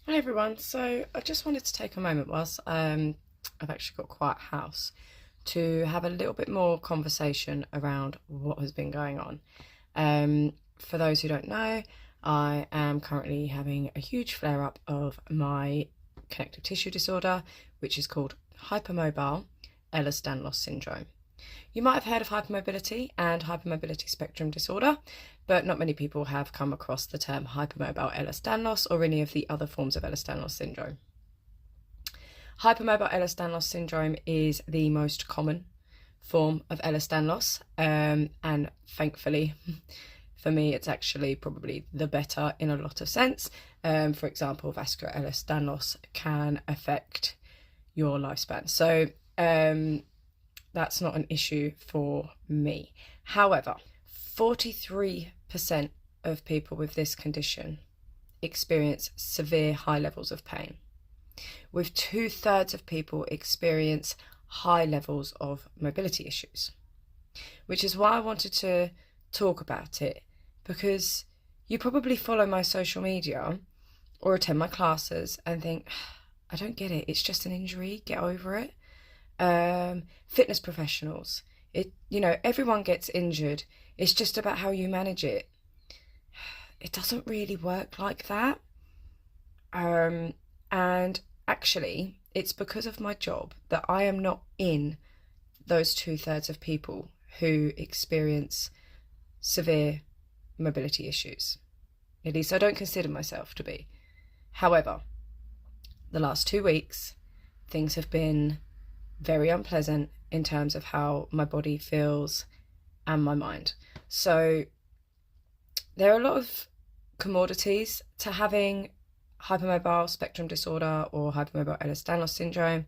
Hi everyone, so I just wanted to take a moment whilst I've actually got a quiet house to have a little bit more conversation around what has been going on. For those who don't know, I am currently having a huge flare up of my connective tissue disorder, which is called Hypermobile Elhers syndrome. You might have heard of hypermobility and hypermobility spectrum disorder, but not many people have come across the term hypermobile Ehlers-Danlos or any of the other forms of Ehlers-Danlos syndrome. Hypermobile Ehlers-Danlos syndrome is the most common form of Ehlers-Danlos, and thankfully, for me, it's actually probably the better in a lot of sense. For example, vascular Ehlers-Danlos can affect your lifespan. So that's not an issue for me. However, 43% of people with this condition experience severe high levels of pain, with 2/3 of people experience high levels of mobility issues, which is why I wanted to talk about it, because you probably follow my social media or attend my classes and think, I don't get it, it's just an injury, get over it. Fitness professionals, everyone gets injured, it's just about how you manage it. It doesn't really work like that. And actually, it's because of my job that I am not in those 2/3 of people who experience severe mobility issues. At least I don't consider myself to be. However, the last 2 weeks, things have been very unpleasant in terms of how my body feels and my mind. So there are a lot of commodities to having hypermobile spectrum disorder or hypermobile Ehlers-Danlos syndrome.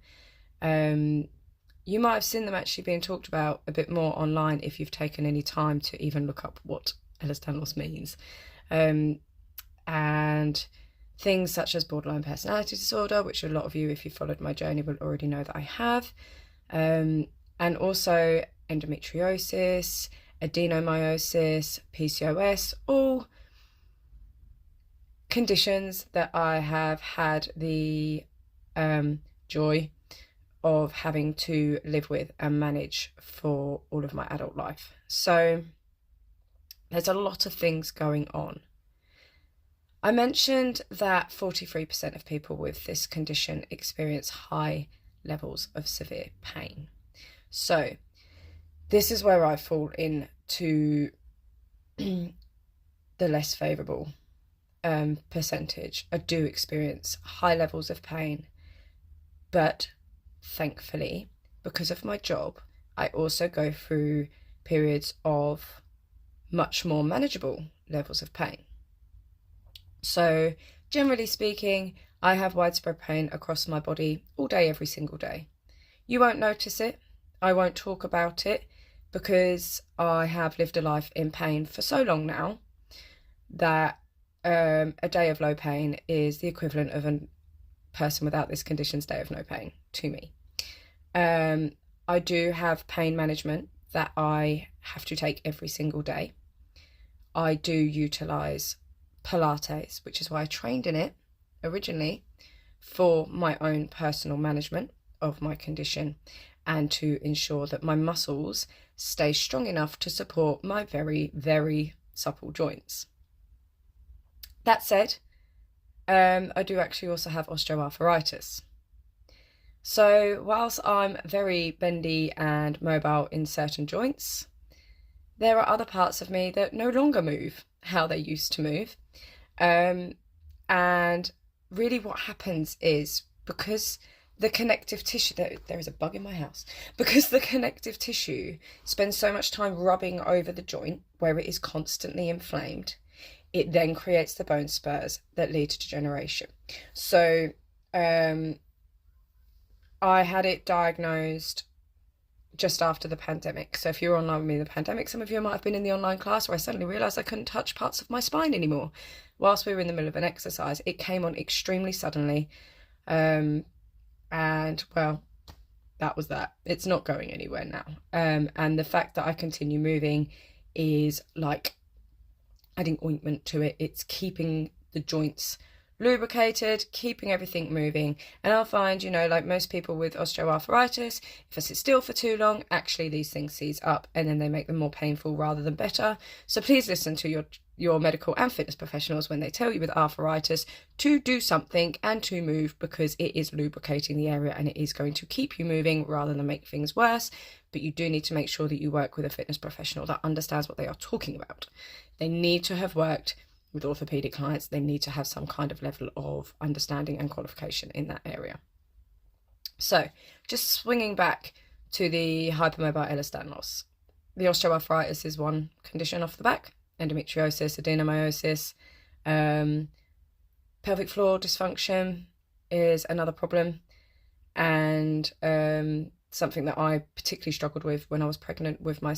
You might have seen them actually being talked about a bit more online if you've taken any time to even look up what Ehlers-Danlos means. And things such as borderline personality disorder, which a lot of you, if you followed my journey, will already know that I have. And also endometriosis, adenomyosis, PCOS, all conditions that I have had the joy of having to live with and manage for all of my adult life. So there's a lot of things going on. I mentioned that 43% of people with this condition experience high levels of severe pain. So this is where I fall into the less favourable percentage. I do experience high levels of pain, but thankfully, because of my job, I also go through periods of much more manageable levels of pain. So generally speaking, I have widespread pain across my body all day, every single day. You won't notice it. I won't talk about it because I have lived a life in pain for so long now that a day of low pain is the equivalent of a person without this condition's day of no pain to me. I do have pain management that I have to take every single day. I do utilise Pilates, which is why I trained in it originally, for my own personal management of my condition and to ensure that my muscles stay strong enough to support my very, very supple joints. That said, I do actually also have osteoarthritis. So whilst I'm very bendy and mobile in certain joints, there are other parts of me that no longer move how they used to move. And really what happens is, because the connective tissue, there is a bug in my house, because the connective tissue spends so much time rubbing over the joint where it is constantly inflamed, it then creates the bone spurs that lead to degeneration. So I had it diagnosed just after the pandemic. So if you were online with me in the pandemic, some of you might have been in the online class where I suddenly realised I couldn't touch parts of my spine anymore whilst we were in the middle of an exercise. It came on extremely suddenly. And well, that was that. It's not going anywhere now. And the fact that I continue moving is like adding ointment to it. It's keeping the joints lubricated, keeping everything moving. And I'll find, you know, like most people with osteoarthritis, if I sit still for too long, actually these things seize up and then they make them more painful rather than better. So please listen to your medical and fitness professionals when they tell you with arthritis to do something and to move, because it is lubricating the area and it is going to keep you moving rather than make things worse. But you do need to make sure that you work with a fitness professional that understands what they are talking about. They need to have worked with orthopedic clients. They need to have some kind of level of understanding and qualification in that area. So just swinging back to the hypermobile Elhers danlos. The osteoarthritis is one condition off the back. Endometriosis, adenomyosis, pelvic floor dysfunction is another problem, and something that I particularly struggled with when I was pregnant with my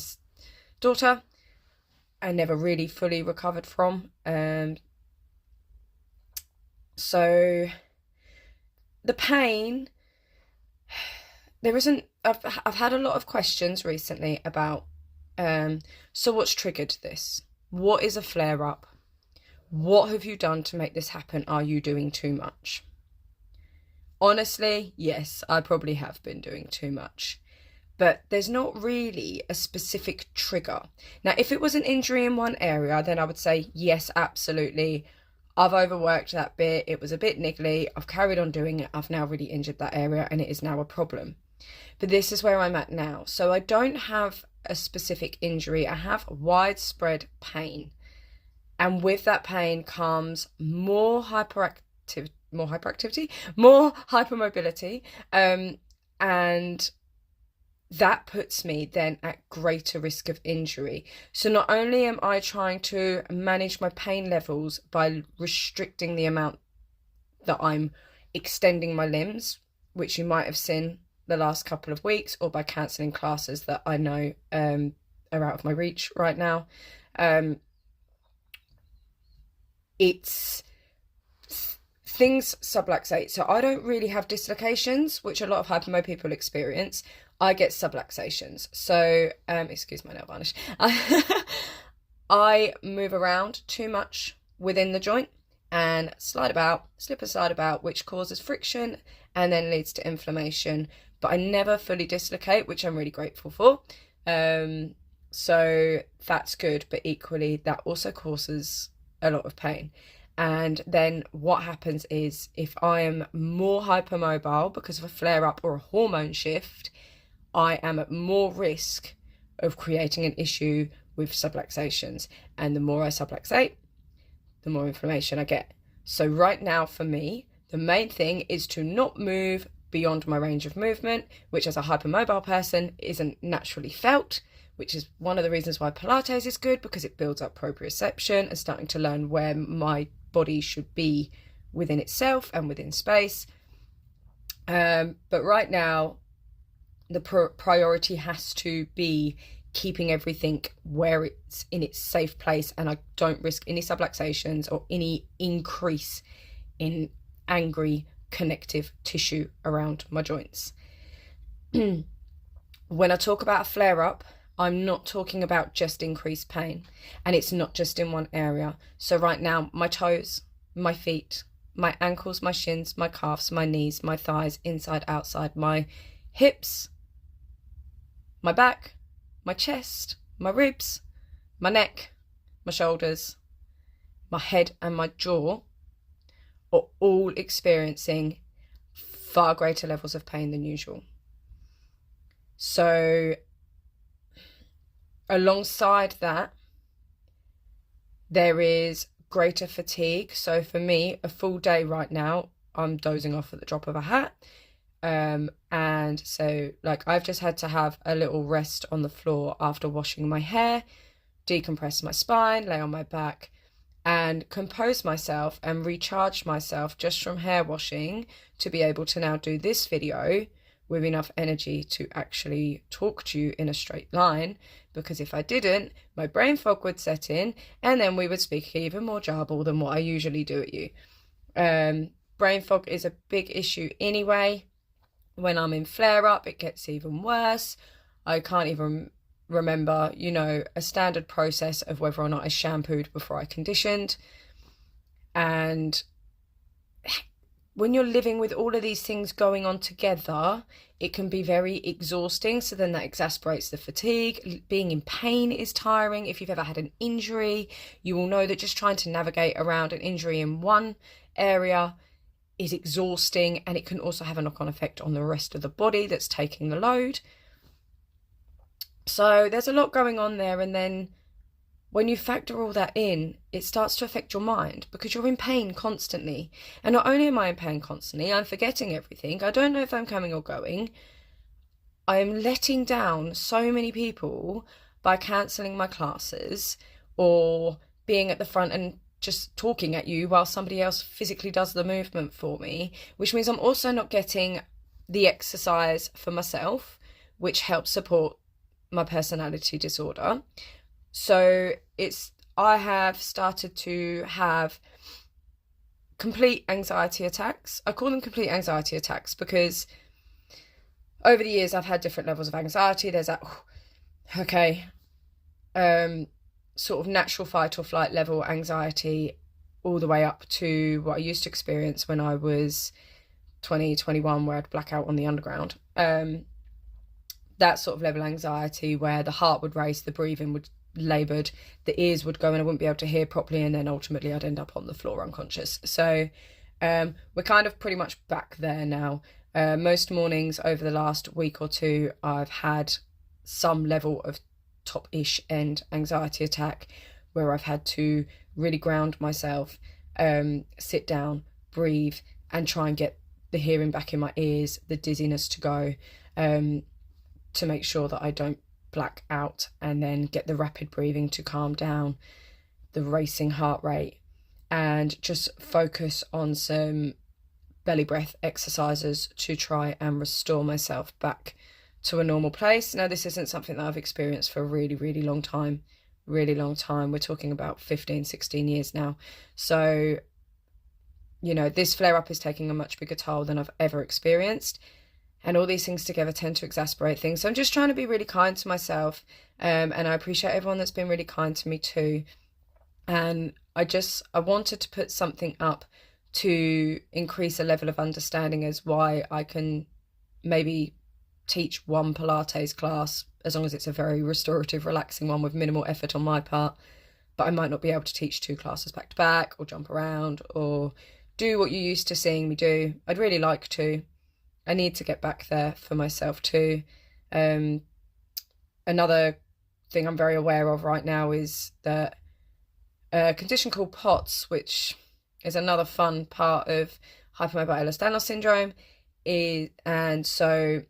daughter. I never really fully recovered from. So the pain, I've had a lot of questions recently about, so what's triggered this? What is a flare-up? What have you done to make this happen? Are you doing too much? Honestly, yes, I probably have been doing too much. But there's not really a specific trigger. Now, if it was an injury in one area, then I would say, yes, absolutely. I've overworked that bit. It was a bit niggly. I've carried on doing it. I've now really injured that area and it is now a problem. But this is where I'm at now. So I don't have a specific injury. I have widespread pain. And with that pain comes more hypermobility, and that puts me then at greater risk of injury. So not only am I trying to manage my pain levels by restricting the amount that I'm extending my limbs, which you might have seen the last couple of weeks, or by cancelling classes that I know are out of my reach right now. It's things subluxate. So I don't really have dislocations, which a lot of hypermobile people experience. I get subluxations. So, excuse my nail varnish. I move around too much within the joint and slip and slide about, which causes friction and then leads to inflammation. But I never fully dislocate, which I'm really grateful for. So that's good, but equally that also causes a lot of pain. And then what happens is, if I am more hypermobile because of a flare-up or a hormone shift, I am at more risk of creating an issue with subluxations. And the more I subluxate, the more inflammation I get. So right now for me, the main thing is to not move beyond my range of movement, which as a hypermobile person isn't naturally felt, which is one of the reasons why Pilates is good, because it builds up proprioception and starting to learn where my body should be within itself and within space. But right now, the priority has to be keeping everything where it's in its safe place, and I don't risk any subluxations or any increase in angry connective tissue around my joints. When I talk about a flare-up, I'm not talking about just increased pain, and it's not just in one area. So right now, my toes, my feet, my ankles, my shins, my calves, my knees, my thighs, inside, outside, my hips, my back, my chest, my ribs, my neck, my shoulders, my head and my jaw are all experiencing far greater levels of pain than usual. So alongside that, there is greater fatigue. So for me, a full day right now, I'm dozing off at the drop of a hat. And so like I've just had to have a little rest on the floor after washing my hair, decompress my spine, lay on my back, and compose myself and recharge myself just from hair washing to be able to now do this video with enough energy to actually talk to you in a straight line. Because if I didn't, my brain fog would set in and then we would speak even more jarble than what I usually do at you. Brain fog is a big issue anyway. When I'm in flare-up, it gets even worse. I can't even remember, you know, a standard process of whether or not I shampooed before I conditioned. And when you're living with all of these things going on together, it can be very exhausting. So then that exasperates the fatigue. Being in pain is tiring. If you've ever had an injury, you will know that just trying to navigate around an injury in one area is exhausting, and it can also have a knock-on effect on the rest of the body that's taking the load. So there's a lot going on there, and then when you factor all that in, it starts to affect your mind because you're in pain constantly. And not only am I in pain constantly, I'm forgetting everything. I don't know if I'm coming or going. I am letting down so many people by cancelling my classes or being at the front and just talking at you while somebody else physically does the movement for me, which means I'm also not getting the exercise for myself, which helps support my personality disorder. So I have started to have complete anxiety attacks. I call them complete anxiety attacks because over the years I've had different levels of anxiety. There's that, sort of natural fight or flight level anxiety, all the way up to what I used to experience when I was 20, 21, where I'd black out on the underground. That sort of level of anxiety where the heart would race, the breathing would laboured, the ears would go and I wouldn't be able to hear properly, and then ultimately I'd end up on the floor unconscious. So we're kind of pretty much back there now. Most mornings over the last week or two I've had some level of top-ish end anxiety attack where I've had to really ground myself, sit down, breathe, and try and get the hearing back in my ears, the dizziness to go, to make sure that I don't black out, and then get the rapid breathing to calm down, the racing heart rate, and just focus on some belly breath exercises to try and restore myself back to a normal place. Now, this isn't something that I've experienced for a really, really long time. We're talking about 15, 16 years now. So, this flare-up is taking a much bigger toll than I've ever experienced. And all these things together tend to exacerbate things. So I'm just trying to be really kind to myself. And I appreciate everyone that's been really kind to me too. And I wanted to put something up to increase a level of understanding as why I can maybe teach one Pilates class, as long as it's a very restorative, relaxing one with minimal effort on my part. But I might not be able to teach 2 classes back to back, or jump around, or do what you're used to seeing me do. I'd really like to. I need to get back there for myself too. Another thing I'm very aware of right now is that a condition called POTS, which is another fun part of Hypermobile Elhers syndrome, and so,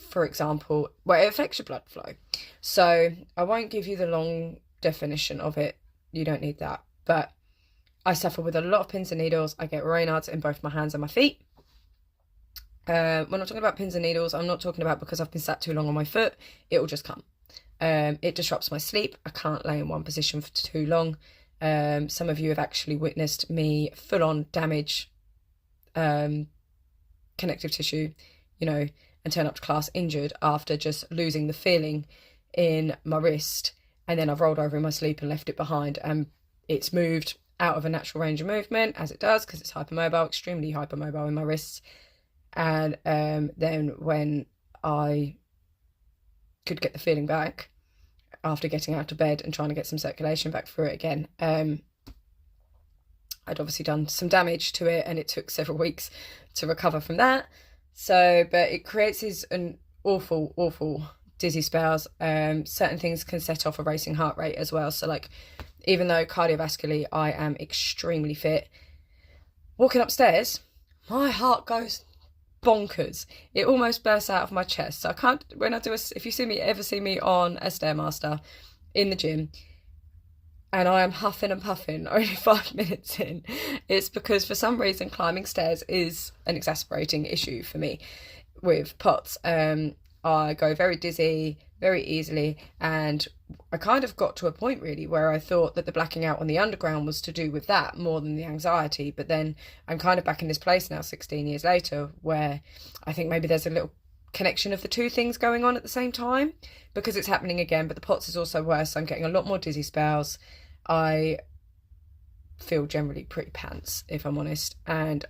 for example, it affects your blood flow. So I won't give you the long definition of it. You don't need that. But I suffer with a lot of pins and needles. I get Raynaud's in both my hands and my feet. When I'm talking about pins and needles, I'm not talking about because I've been sat too long on my foot. It will just come. It disrupts my sleep. I can't lay in one position for too long. Some of you have actually witnessed me full-on damage connective tissue, and turn up to class injured after just losing the feeling in my wrist. And then I've rolled over in my sleep and left it behind, and it's moved out of a natural range of movement, as it does, because it's hypermobile, extremely hypermobile in my wrists. And then when I could get the feeling back after getting out of bed and trying to get some circulation back through it again, I'd obviously done some damage to it, and it took several weeks to recover from that. So, but it creates an awful, awful dizzy spells. Certain things can set off a racing heart rate as well. So, like, even though cardiovascularly I am extremely fit, walking upstairs, my heart goes bonkers. It almost bursts out of my chest. So I can't, if you ever see me on a Stairmaster in the gym and I am huffing and puffing only 5 minutes in, it's because for some reason climbing stairs is an exasperating issue for me with POTS. I go very dizzy very easily, and I kind of got to a point really where I thought that the blacking out on the underground was to do with that more than the anxiety. But then I'm kind of back in this place now 16 years later where I think maybe there's a little connection of the two things going on at the same time, because it's happening again. But the POTS is also worse. I'm getting a lot more dizzy spells. I feel generally pretty pants, if I'm honest. And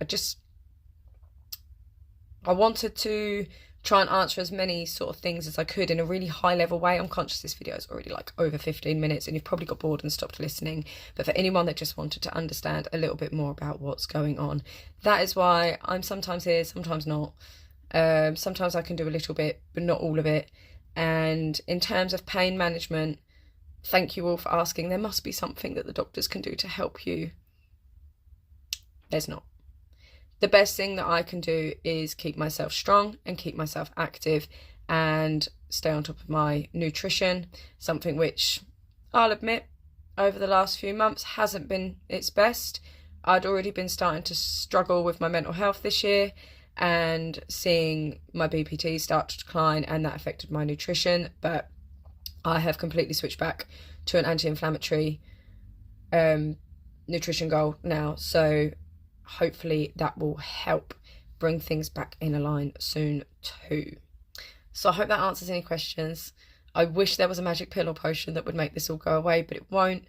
I wanted to try and answer as many sort of things as I could in a really high level way. I'm conscious this video is already like over 15 minutes and you've probably got bored and stopped listening. But for anyone that just wanted to understand a little bit more about what's going on, that is why I'm sometimes here, sometimes not. Sometimes I can do a little bit, but not all of it. And in terms of pain management, thank you all for asking. There must be something that the doctors can do to help you. There's not. The best thing that I can do is keep myself strong and keep myself active and stay on top of my nutrition, something which I'll admit over the last few months hasn't been its best. I'd already been starting to struggle with my mental health this year and seeing my BPT start to decline, and that affected my nutrition, but I have completely switched back to an anti-inflammatory nutrition goal now, so hopefully that will help bring things back in a line soon too. So I hope that answers any questions. I wish there was a magic pill or potion that would make this all go away, but it won't.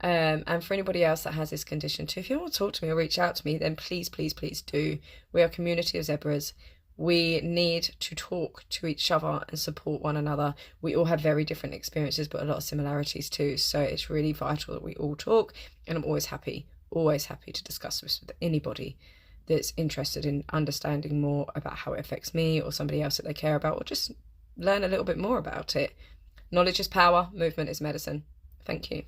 And for anybody else that has this condition too, if you want to talk to me or reach out to me, then please, please, please do. We are a community of zebras. We need to talk to each other and support one another. We all have very different experiences, but a lot of similarities too. So it's really vital that we all talk, and I'm always happy to discuss this with anybody that's interested in understanding more about how it affects me or somebody else that they care about, or just learn a little bit more about it. Knowledge is power, movement is medicine. Thank you.